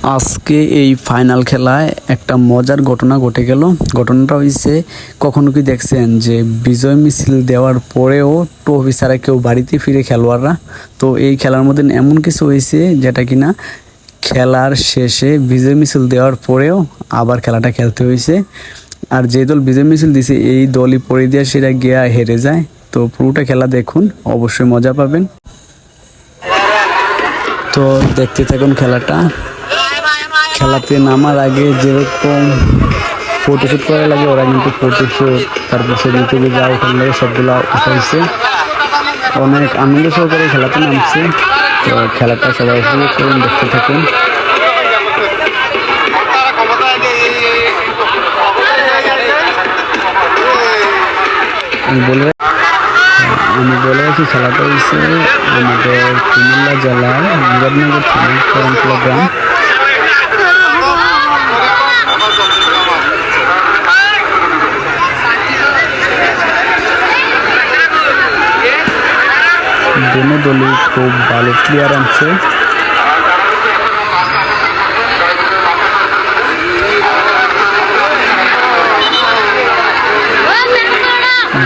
আজকে এই ফাইনাল খেলায় একটা মজার ঘটনা ঘটে গেল। ঘটনাটা হয়েছে, কখনো কি দেখছেন যে বিজয় মিছিল দেওয়ার পরেও ট্রফি ছাড়া কেউ বাড়িতে ফিরে খেলোয়াড়রা? তো এই খেলার মধ্যে এমন কিছু হয়েছে যেটা কিনা খেলার শেষে বিজয় মিছিল দেওয়ার পরেও আবার খেলাটা খেলতে হয়েছে। আর যে দল বিজয় মিছিল দিছে এই দলই পরে দিয়ে সেটা গিয়া হেরে যায়। তো পুরোটা খেলা দেখুন, অবশ্যই মজা পাবেন। তো দেখতে থাকুন খেলাটা। খেলাতে নামার আগে যেরকম ফটোশ্যুট করা লাগে, ওরা কিন্তু ফটোশ্যুট, তারপর সে ইউটিউবে যা ওখান লাগে সবগুলো উঠাইছে। অনেক আনন্দ সহকারে খেলাতে নামছে। তো খেলাটা সবাই উপভোগ করুন, দেখতে থাকুন। আমি বলে রাখি, খেলাটা হয়েছে আমাদের কুমিল্লা জেলার মুরাদনগর থানার করমতলা গ্রাম। दोनों दलই খুব ভালো প্লেয়ার আছে।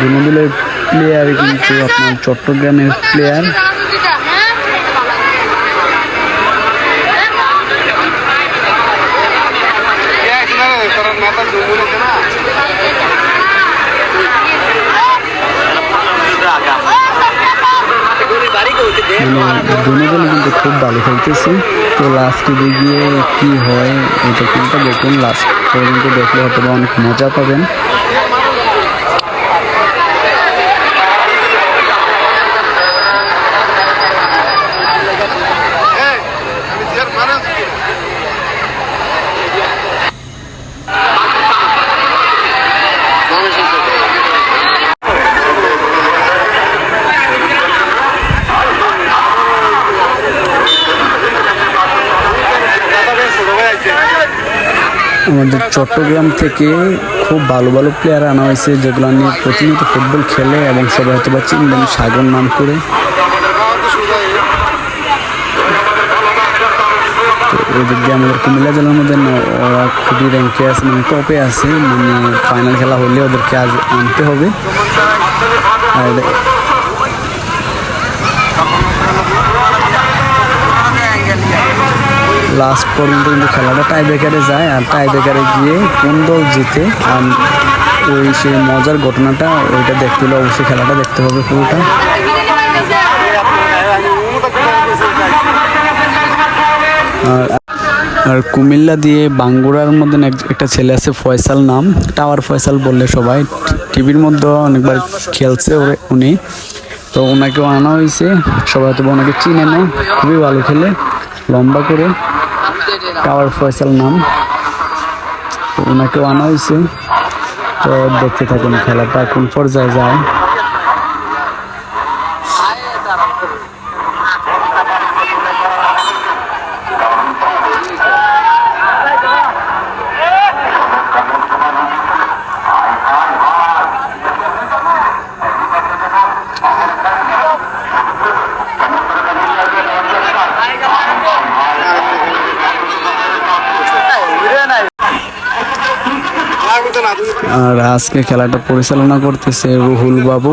दोनों দলের প্লেয়ার কিন্তু আপনার চট্টগ্রামের প্লেয়ার। দুনো দলই কিন্তু খুব ভালো খেলতেছে। তো লাস্টে গিয়ে কি হয় এটা কিন্তু দেখুন, লাস্ট পর্যন্ত দেখলে হয়তো অনেক মজা পাবেন। আমাদের চট্টগ্রাম থেকে খুব ভালো ভালো প্লেয়ার আনা হয়েছে, যেগুলো নিয়ে প্রতিনিয়ত ফুটবল খেলে এবং সবাই হয়তো বা চিনবেন সাগর নাম করে। তো এদিক দিয়ে আমাদের কুমিল্লা জেলার মধ্যে ওরা খুবই র্যাঙ্কে আছে, মানে টপে আছে, মানে ফাইনাল খেলা হলে ওদেরকে আজ আনতে হবে। আর লাস্ট পর্যন্ত কিন্তু খেলাটা টাই ব্রেকারে যায়, আর টাই ব্রেকারে গিয়ে কোন দল জিতে আর ওই সেই মজার ঘটনাটা ওইটা দেখতে হলে অবশ্যই খেলাটা দেখতে হবে পুরোটা। আর কুমিল্লা দিয়ে বাঙ্গুরার মধ্যে একটা ছেলে আছে ফয়সাল নাম, টাওয়ার ফয়সাল বললে সবাই, টিভির মধ্যে অনেকবার খেলছে উনি। তো ওনাকেও আনা হয়েছে, সবাই তো ওনাকে চিনে না, খুবই ভালো খেলে, লম্বা করে, টাওয়ার ফয়সাল নাম। তো ওনাকেও আনা হয়েছে। তো দেখতে থাকুন খেলাটা কোন পর্যায়ে যায়। আর আজকে খেলাটা পরিচালনা করতেছে রুহুল বাবু।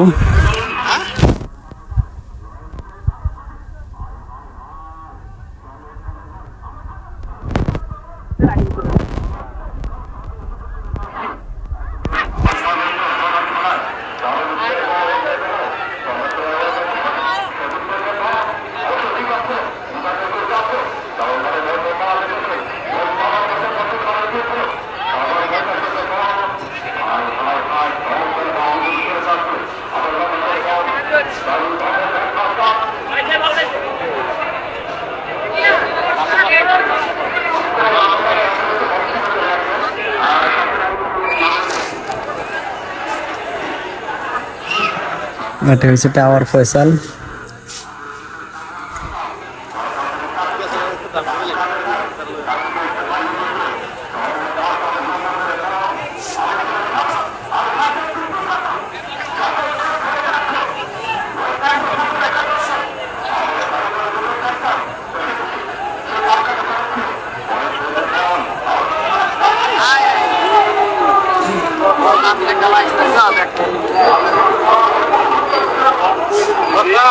এটা হচ্ছে টাওয়ার ফয়সাল।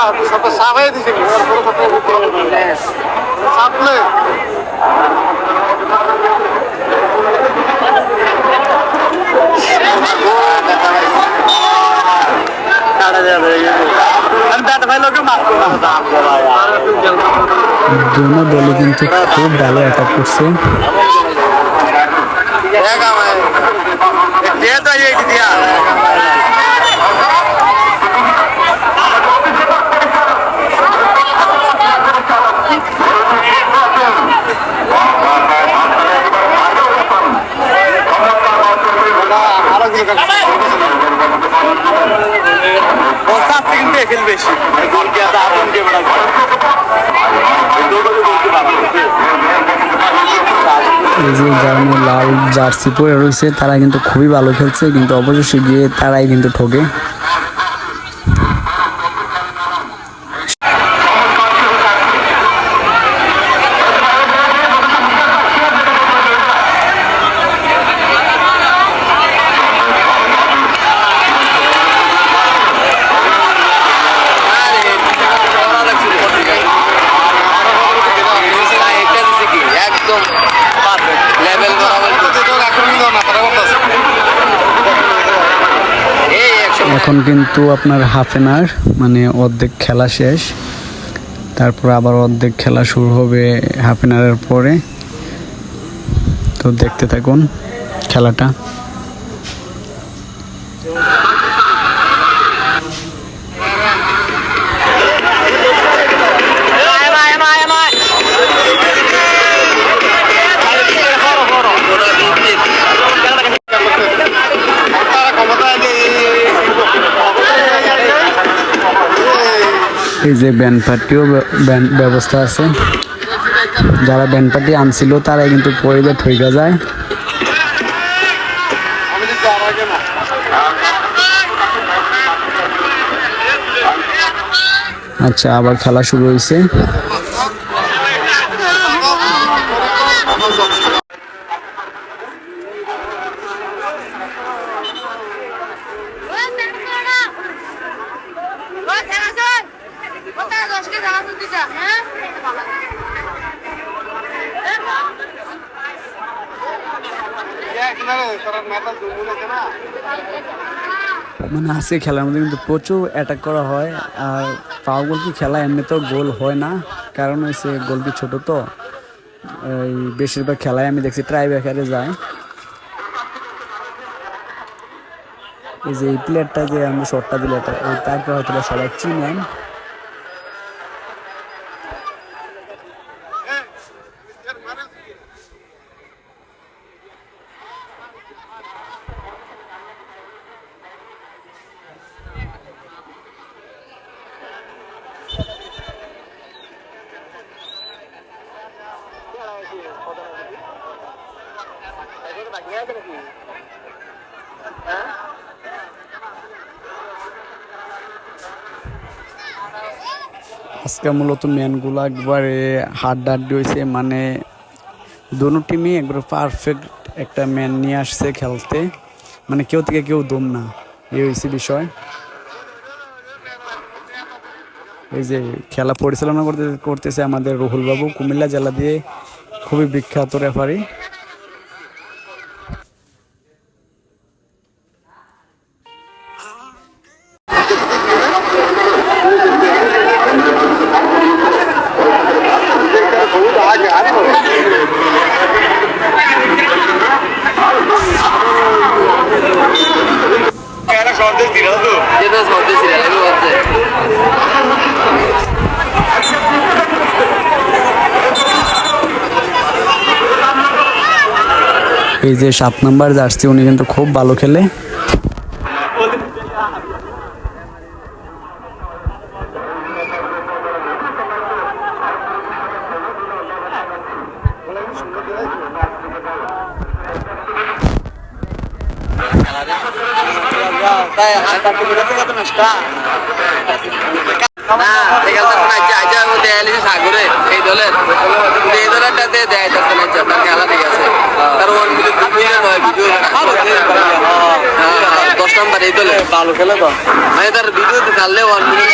সব সাফ হয়ে দিছে কি আর বড় কথা সাফলে दोनों দলই কিন্তু খুব ভালো অ্যাটাক করছে। এই যে যারা লাল জার্সি পরে রয়েছে তারা কিন্তু খুবই ভালো খেলছে, কিন্তু অবশেষে গিয়ে তারাই কিন্তু ঠকে। এখন কিন্তু আপনার হাফ এন আওয়ার মানে অর্ধেক খেলা শেষ, তারপর আবার অর্ধেক খেলা শুরু হবে হাফ এন আওয়ারের পরে। তো দেখতে থাকুন খেলাটা। এই যে ব্যান্ড পার্টিও ব্যবস্থা আছে, যারা ব্যান্ড পার্টি আনছিল তারাই কিন্তু পরিবেশ হয়ে যায়। আচ্ছা, আবার খেলা শুরু হয়েছে। মানে আজকে খেলার মধ্যে কিন্তু প্রচুর অ্যাটাক করা হয়, আর পাও গোল কি খেলা এমনিতেও গোল হয় না, কারণ হচ্ছে গোলটি ছোট, তো এই বেশিরভাগ খেলায় আমি দেখছি ট্রাই ব্রেকারে যায়। এই যে এই প্লেয়ারটা যে আমি শটটা দিলে তারপর হয়তো সবাই চিনেন। আজকে মূলত ম্যানগুলো একবারে হাড্ডাহাড্ডি হয়েছে, মানে দুটো টিমই একবারে পারফেক্ট একটা ম্যান নিয়ে আসছে খেলতে, মানে কেউ থেকে কেউ দম না, এই হয়েছে বিষয়। এই যে খেলা পরিচালনা করতেছে আমাদের রুহুল বাবু, কুমিল্লা জেলা দিয়ে খুবই বিখ্যাত রেফারি। এই যে 7 নাম্বার জার্সি, উনি কিন্তু খুব ভালো খেলে। এই তো ভালো খেলে তো মানে তার ভিডিওতে ছাড়লে 1 মিনিট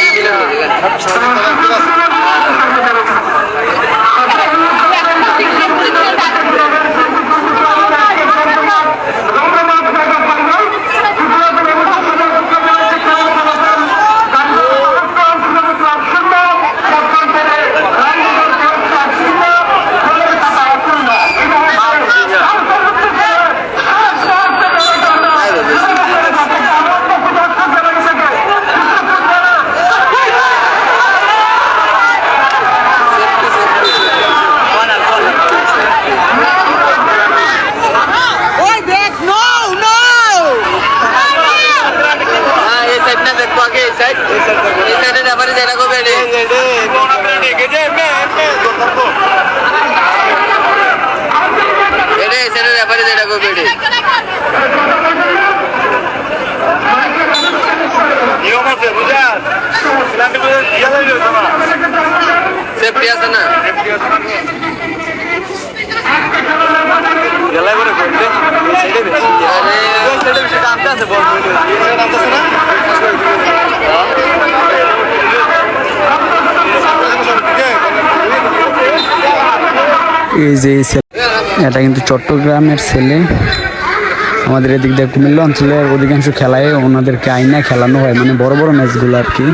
2 মিনিট হয়ে যায় সেফটি আছে না গেলাই করে করতে সেটা বেশি আরে সেটা বেশি দামটা আছে বল দামটা আছে না এই যে এটা কিন্তু চট্টগ্রামের ছেলে আমাদের এদিক দিয়ে কুমিল্লা অঞ্চলের অধিকাংশ খেলায় ওনাদেরকে আইনা খেলানো হয় মানে বড় বড় ম্যাচগুলো আর কি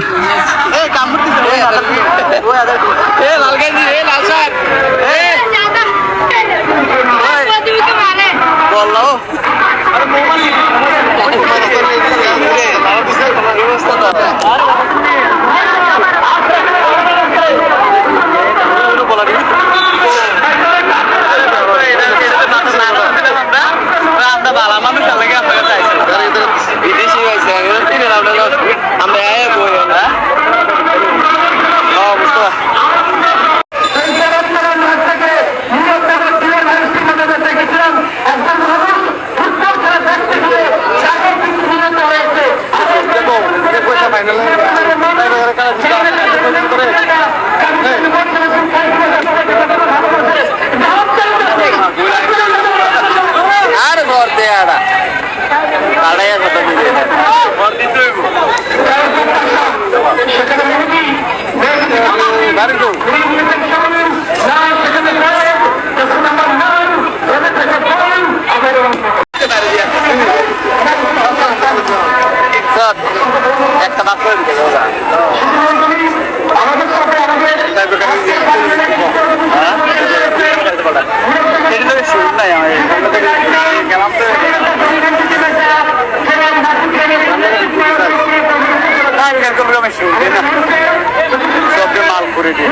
একটা বাস করে দিতে মাল করে দিয়ে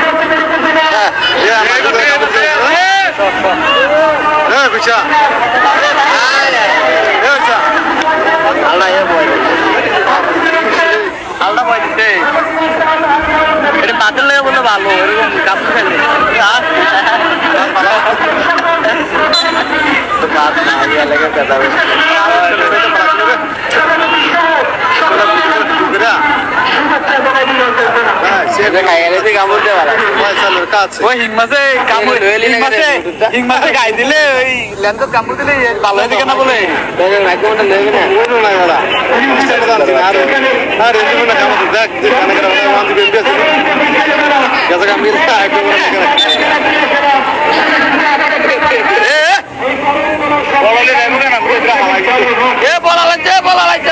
আলদা বয় দিতে এটা বাতিল লেগে বললে ভালো এরকম কাপড় ফেলে কাজ না লেগে পেতাবে গাই দিলে ওই ল্যান্ডার কামড় দিলে ভালো হয়ে কেনা বলে বলা লাগছে বলা লাগছে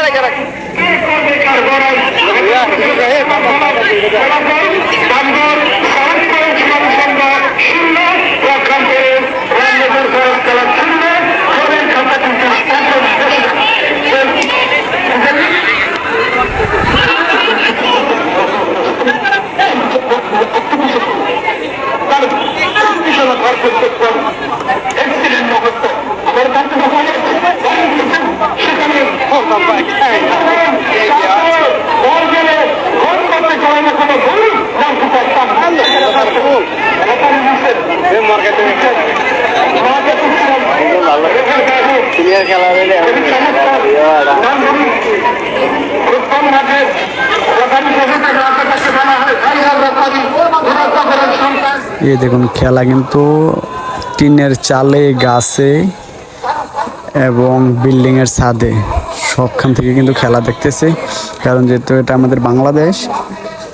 এই দেখুন খেলা কিন্তু টিনের চালে গাছে এবং বিল্ডিং এর ছাদে সবখান থেকে কিন্তু খেলা দেখতেছে, কারণ যেহেতু এটা আমাদের বাংলাদেশ,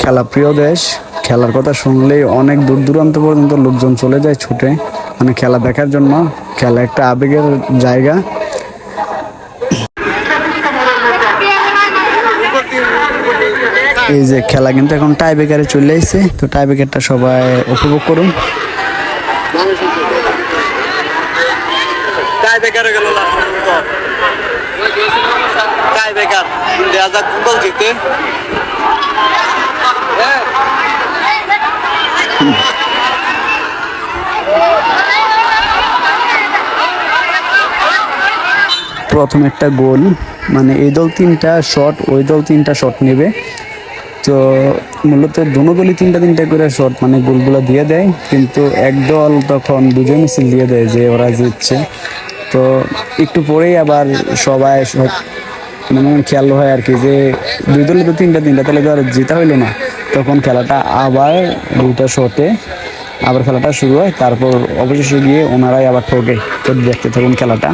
খেলা প্রিয় দেশ। খেলার কথা শুনলেই অনেক দূর দূরান্ত পর্যন্ত লোকজন চলে যায় ছুটে, মানে খেলা দেখার জন্য। খেলা একটা আবেগের জায়গা। এই যে খেলা কিন্তু এখন টাই ব্রেকারে চলে আসছে, তো টাই ব্রেকারটা সবাই উপভোগ করুন। টাই বেকার গেল টাই বেকার দেয়া যাক গোল জিতে। প্রথম একটা গোল, মানে এই দল 3টা শট, ওই দল 3টা শট নেবে। তো মূলত দোনো দলই 3টা করে শট, মানে গোলগুলো দিয়ে দেয়, কিন্তু এক দল তখন বিজয় মিছিল দিয়ে দেয় যে ওরা জিতছে। তো একটু পরেই আবার সবাই মানে খেয়াল হয় আর কি, যে দুই দলে তো 3টা তাহলে তো আর জেতা হইলো না। তখন খেলাটা আবার 2টা শটে আবার খেলাটা শুরু হয়, তারপর অবশেষে গিয়ে ওনারাই আবার ঠকে। তো দেখতে থাকুন খেলাটা।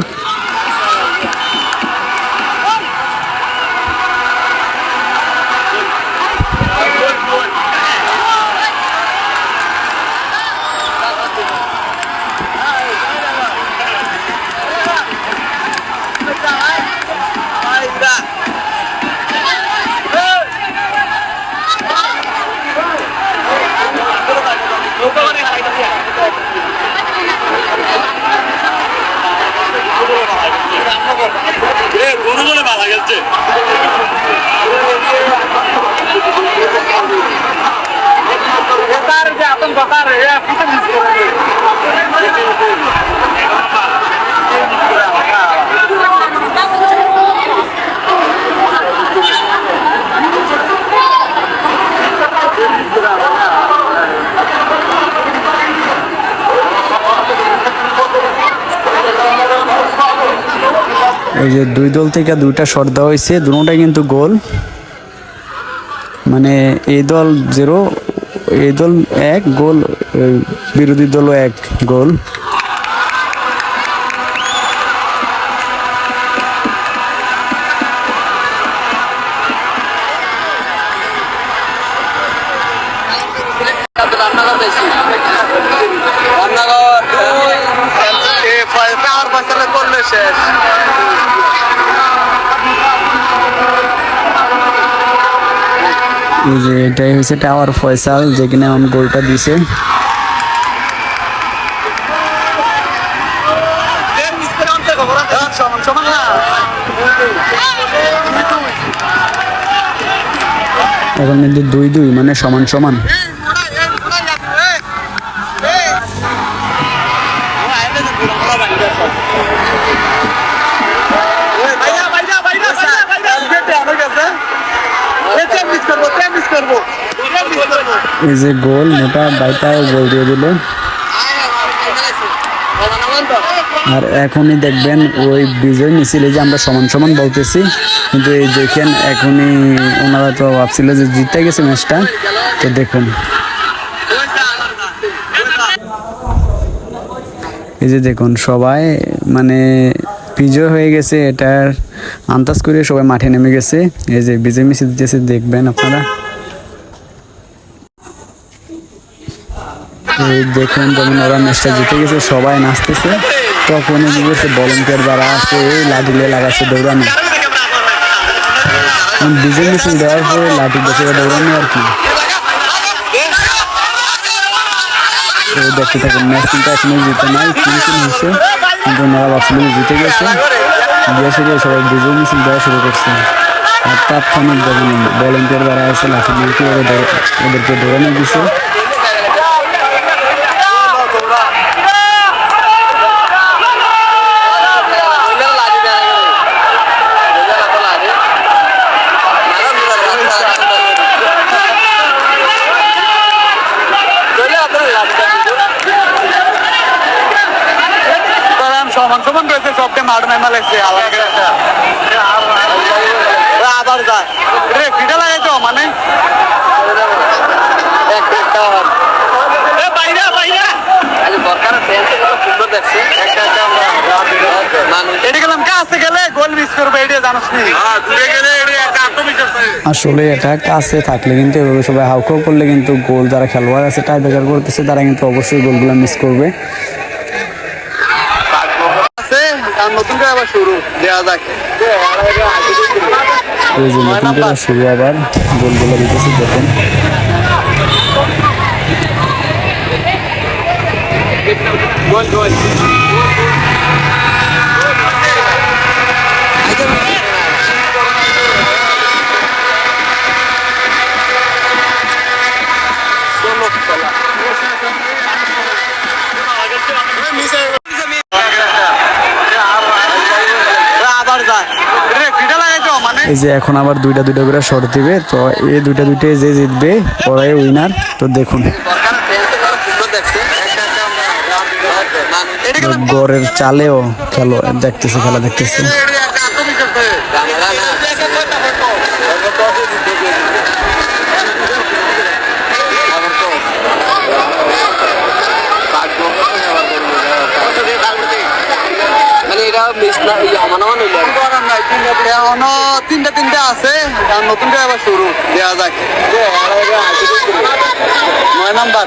ভালো গেছে এই যে দুই দল থেকে 2টা শট দেওয়া হয়েছে, দুটোটাই কিন্তু গোল। মানে এই দল 0, এই দল 1 গোল, বিরোধী দলও 1 গোল। করলে শেষ। এই যে এটাই হচ্ছে টাওয়ার ফয়সাল, যেখানে এখন গোলটা দিছে। এখন কিন্তু 2-2, মানে সমান সমান। এই যে গোল, মোটা বাইটাও গোল দিয়ে দিল। আর এখনই দেখবেন ওই বিজয় মিছিলে যে আমরা সমান সমান বলতেছি, কিন্তু এই দেখেন এখনই ওনারা তো ভাবছিল যে জিতে গেছে ম্যাচটা। তো দেখুন এই যে দেখুন সবাই মানে বিজয় হয়ে গেছে, এটার আন্দাজ করে সবাই মাঠে নেমে গেছে। এই যে বিজয় মিছিল দিতেছে, দেখবেন আপনারা। এই দেখুন যখন ওরা ম্যাচটা জিতে গেছে সবাই নাচতেছে, তখন গেছে ভলেন্টিয়ার যারা আছে লাঠি লাগাচ্ছে দৌড়ানো। বিজয় মিছিল দেওয়ার পরে লাঠি বসে দৌড়ানো আর কি। দেখতে থাকুন, ম্যাচ কিন্তু এখনো জিতে নাই, 3-3 হয়েছে, কিন্তু ওনারা ভাবছিল জিতে গেছে। দিয়ে সবাই বিজয় মিছিল দেওয়া শুরু করছে। আর তাৎক্ষণিক যখন ভলেন্টিয়ার যারা আছে লাঠি দিয়ে ওদেরকে দৌড়ানো দিছে। সমান সমান রয়েছে, সবকে মাঠ মেমা লাগছে আবার যায় ফিটা লাগে তো, মানে সুন্দর দেখছে একটা এটা গেলাম কাছে গেলে গোল মিস করবে, এটা জানোস নি? দূরে গেলে এটা একটা আত্মবিশ্বাস পায়। আসলে এটা কাছে থাকলে কিন্তু এভাবে সবাই হাউকাউ করলে কিন্তু গোল, যারা খেলোয়াড় আছে টাই ব্রেকার করতেছে তারা কিন্তু অবশ্যই গোলগুলো মিস করবে। আছে আর নতুন করে আবার শুরু দেওয়া যাক। এই যে নতুন করে শুরু আবার গোলগুলো দিতেছে দেখুন। গোল গোল আবার যায় ফিটা লাগাইতো মানে এই যে এখন আবার দুইটা দুইটা করে শট দিবে, তো এই দুইটা দুইটাই যে জিতবে ওরাই উইনার। তো দেখুন গড়ের চালেও খেলো দেখতেছে, খেলা দেখতেছে। মানে এটা মিস না মানে এখনো তিনটা আছে আর নতুন করে আবার শুরু দেওয়া যাক। 9 নাম্বার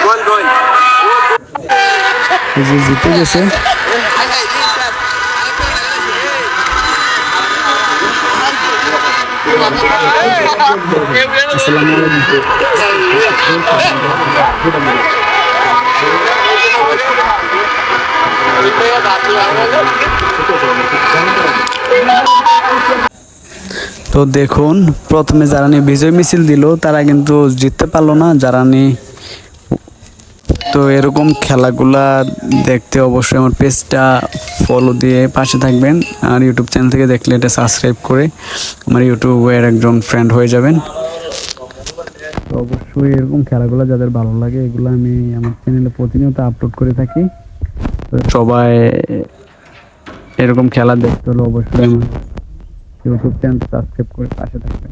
গোল গোল এই যে জিতে গেছে। আসসালামু আলাইকুম। তো দেখুন প্রথমে যারা নিয়ে বিজয় মিছিল দিল তারা কিন্তু জিততে পারলো না, যারা নিয়ে। তো এরকম খেলাগুলা দেখতে অবশ্যই আমার পেজটা ফলো দিয়ে পাশে থাকবেন, আর ইউটিউব চ্যানেল থেকে দেখলে এটা সাবস্ক্রাইব করে আমার ইউটিউবের একজন ফ্রেন্ড হয়ে যাবেন। তো অবশ্যই এরকম খেলাগুলো যাদের ভালো লাগে এগুলো আমি আমার চ্যানেলে প্রতিনিয়ত আপলোড করে থাকি। তো সবাই এরকম খেলা দেখতে হলে অবশ্যই আমার ইউটিউব চ্যানেল সাবস্ক্রাইব করে পাশে থাকবেন।